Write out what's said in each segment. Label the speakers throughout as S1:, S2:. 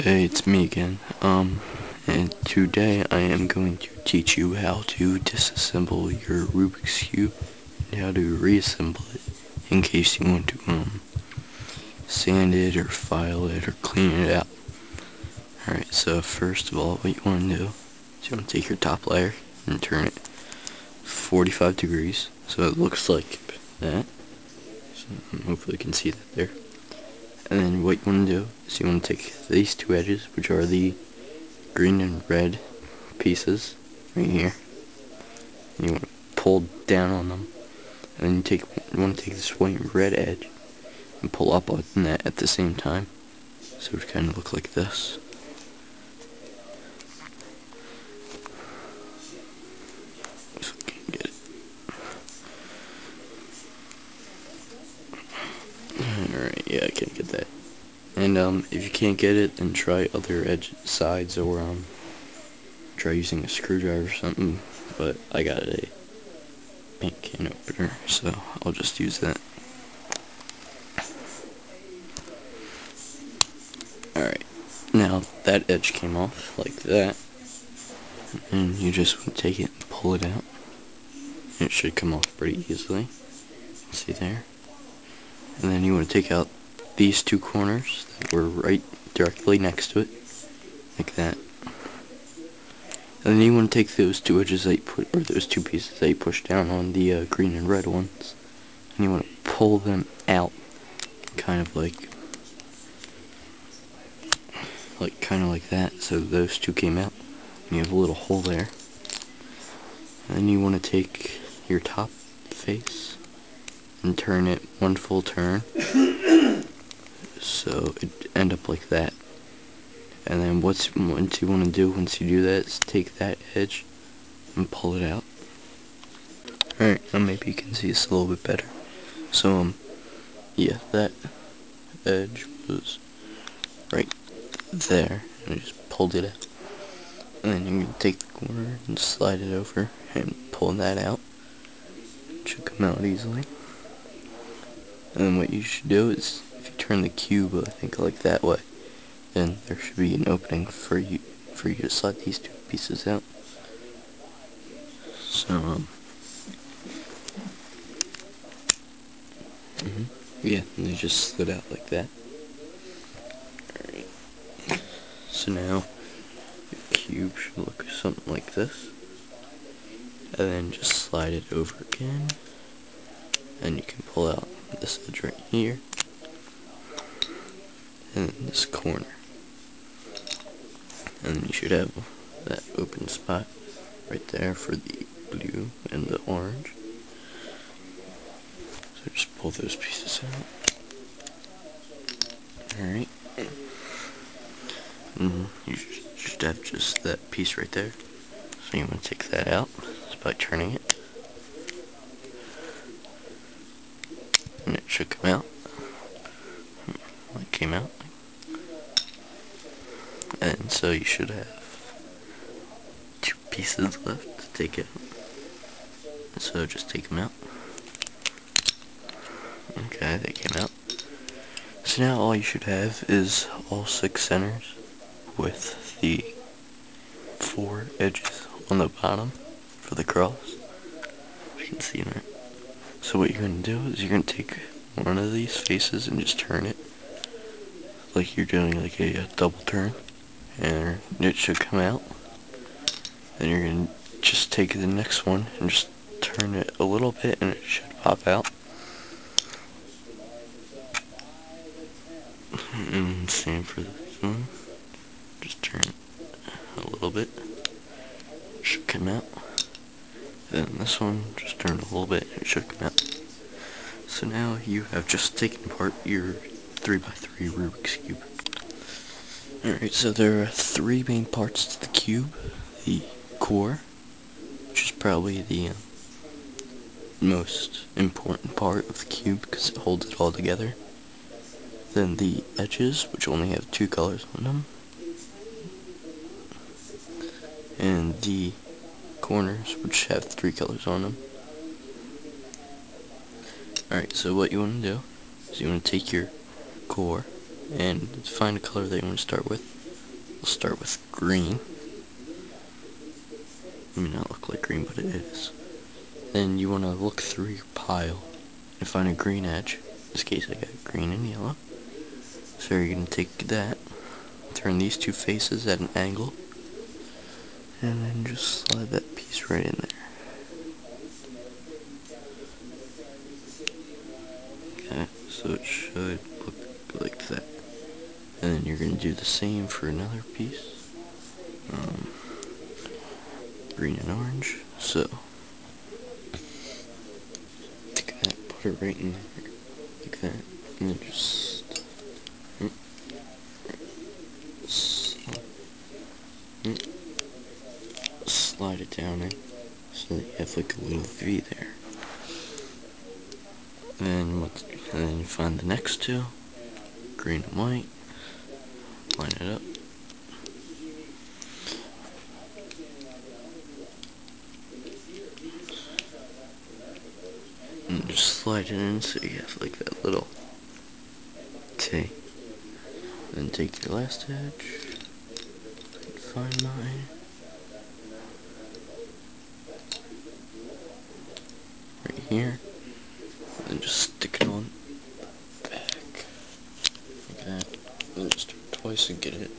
S1: Hey, it's me again. And today I am going to teach you how to disassemble your Rubik's Cube and how to reassemble it in case you want to, sand it or file it or clean it out. Alright, so first of all, what you want to do is you want to take your top layer and turn it 45 degrees so it looks like that. So hopefully you can see that there. And then what you want to do is you want to take these two edges, which are the green and red pieces right here, and you want to pull down on them, and then you want to take this white and red edge and pull up on that at the same time, so it kind of look like this. If I can get it. Alright, yeah, I can't get that. And if you can't get it, then try other sides, or try using a screwdriver or something. But I got a paint can opener, so I'll just use that. Alright, now that edge came off like that, and you just want to take it and pull it out. It should come off pretty easily. See there? And then you want to take out these two corners that were right directly next to it, like that. And then you want to take those two edges that you put, or those two pieces that you pushed down on the green and red ones, and you want to pull them out, kind of like that. So those two came out, and you have a little hole there. And then you want to take your top face and turn it one full turn, so it end up like that. And then what you want to do once you do that is take that edge and pull it out. Alright, now maybe you can see this a little bit better. So yeah, that edge was right there, and I just pulled it out. And then you can take the corner and slide it over and pull that out. It should come out easily. And then what you should do is, if you turn the cube, I think, like that way, then there should be an opening for you to slide these two pieces out. So yeah, and they just slid out like that. Alright. So now the cube should look something like this. And then just slide it over again, and you can pull out this edge right here, and then this corner, and then you should have that open spot right there for the blue and the orange. So just pull those pieces out. Alright. You should have just that piece right there. So you want to take that out just by turning it. And it should come out. It came out. And so you should have two pieces left to take out. So just take them out. Okay, they came out. So now all you should have is all 6 centers with the 4 edges on the bottom for the cross. You can see that. So what you're going to do is you're going to take one of these faces and just turn it like you're doing like a double turn, and it should come out. Then you're going to just take the next one and just turn it a little bit, and it should pop out. And same for this one. Just turn it a little bit. It should come out. Then this one, just turn it a little bit, and it should come out. So now you have just taken apart your 3x3 Rubik's Cube. Alright, so there are 3 main parts to the cube. The core, which is probably the most important part of the cube because it holds it all together. Then the edges, which only have 2 colors on them. And the corners, which have 3 colors on them. Alright, so what you want to do is you want to take your core and find a color that you want to start with. we'll start with green. It may not look like green, but it is. Then you want to look through your pile and find a green edge. In this case I got green and yellow. So you're going to take that, turn these two faces at an angle, and then just slide that piece right in there. Okay, so it should look like that. And then you're going to do the same for another piece. Green and orange. So, take that, put it right in there, like that, and then just slide it down in, so that you have like a little V there. And then you find the next two, green and white, line it up. And just slide it in so you have like that little T. Then take your last edge, find mine, right here, and then just stick it on the back, like that, and just do it twice and get it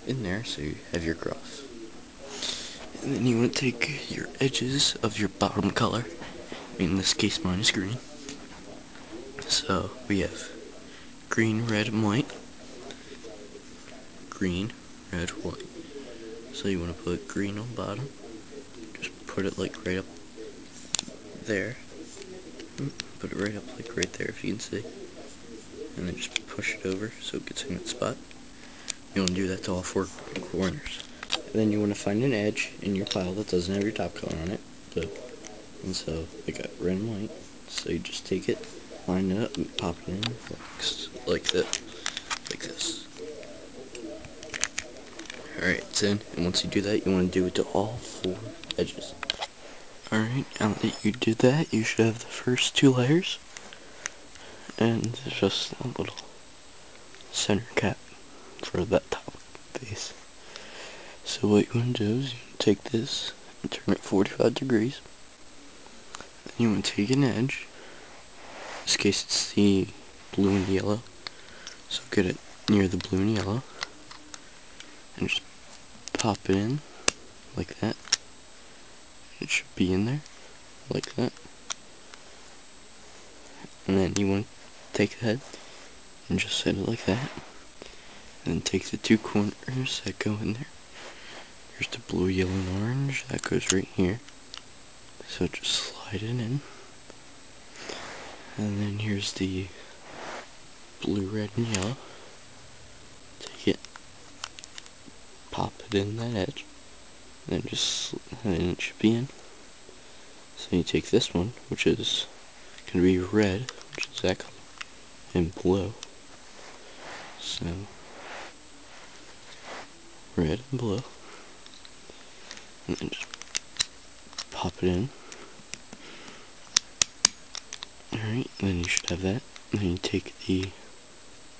S1: in there so you have your cross. And then you want to take your edges of your bottom color. In this case mine is green. So we have green, red, and white. Green, red, white. So you want to put green on bottom. Just put it like right up there. Put it right up like right there if you can see. And then just push it over so it gets in its spot. You want to do that to all four corners. And then you want to find an edge in your pile that doesn't have your top color on it. And so I got red and white, so you just take it, line it up, and pop it in like that, like this. Alright, it's in, and once you do that, you want to do it to all four edges. Alright, now that you did that, you should have the first two layers, and just a little center cap for that top base. So what you want to do is you take this and turn it 45 degrees. You want to take an edge. In this case it's the blue and yellow. So get it near the blue and yellow. And just pop it in like that. It should be in there. Like that. And then you want to take that and just set it like that. And then take the two corners that go in there. Here's the blue, yellow, and orange. That goes right here. So just slide it in. And then here's the blue, red, and yellow. Take it, pop it in that edge, and then it should be in. So you take this one, which is going to be red, which is that color, and blue. So, red and blue. And then just pop it in. Alright, then you should have that. And then you take the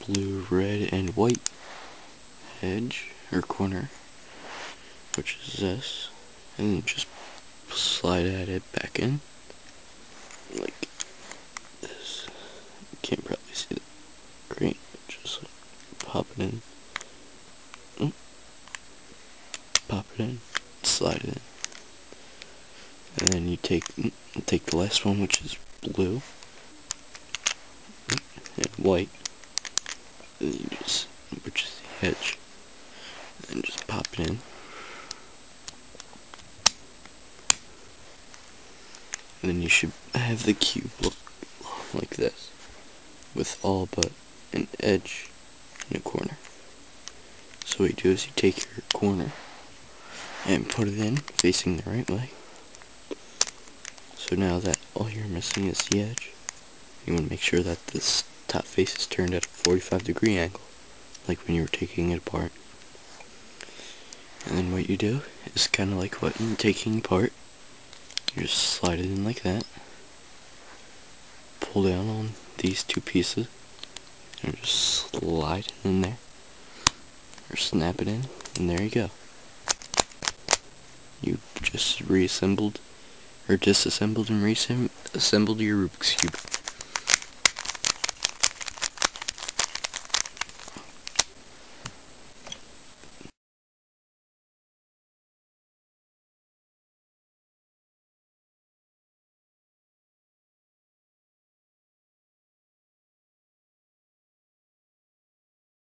S1: blue, red, and white edge, or corner, which is this, and then just slide it back in, like this. You can't probably see that. Great. Just pop it in. Pop it in. Slide it in. And then you take the last one, which is blue and white, and you just, which is the edge, and just pop it in. And then you should have the cube look like this, with all but an edge in a corner. So what you do is you take your corner and put it in facing the right way. So now that all you're missing is the edge, you want to make sure that this top face is turned at a 45-degree angle, like when you were taking it apart. And then what you do is kind of like what you're taking apart. You just slide it in like that, pull down on these two pieces, and just slide it in there, or snap it in And there you go. You just reassembled, or disassembled and reassembled your Rubik's Cube.